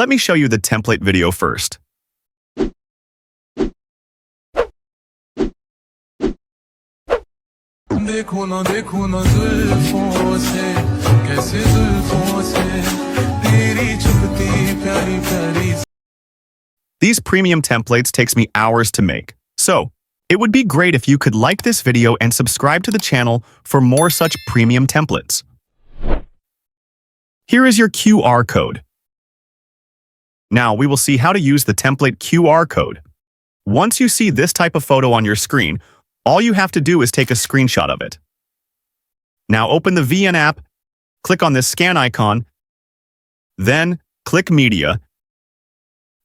Let me show you the template video first. देखो ना जुल्फों से कैसे जुल्फों से तेरी छुपती प्यारी प्यारी. These premium templates takes me hours to make, so it would be great if you could like this video and subscribe to the channel for more such premium templates. Here is your QR code. Now we will see how to use the template QR code. Once you see this type of photo on your screen, all you have to do is take a screenshot of it. Now open the ft.jiinn app, click on this scan icon, then click Media,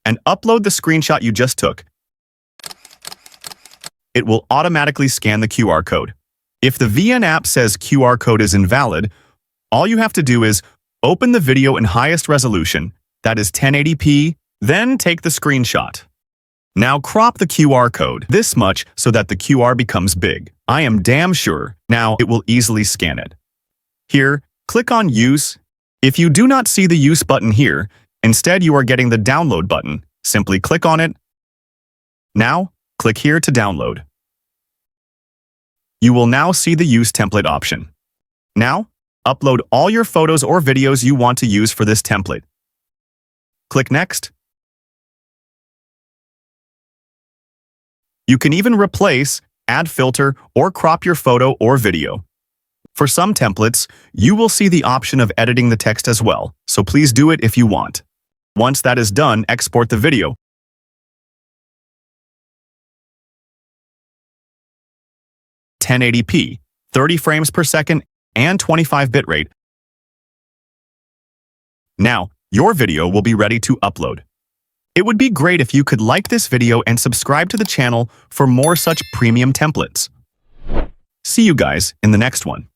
and upload the screenshot you just took. It will automatically scan the QR code. If the ft.jiinn app says QR code is invalid, all you have to do is open the video in highest resolution, that is 1080p, then take the screenshot. Now crop the QR code this much so that the QR becomes big. I am damn sure now it will easily scan it. Here, click on Use. If you do not see the Use button here, instead you are getting the Download button. Simply click on it. Now, click here to download. You will now see the Use template option. Now, upload all your photos or videos you want to use for this template. Click Next. You can even replace, add filter, or crop your photo or video. For some templates, you will see the option of editing the text as well, so please do it if you want. Once that is done, export the video. (1080p), 30 frames per second, and 25 bitrate. Now, your video will be ready to upload. It would be great if you could like this video and subscribe to the channel for more such premium templates. See you guys in the next one.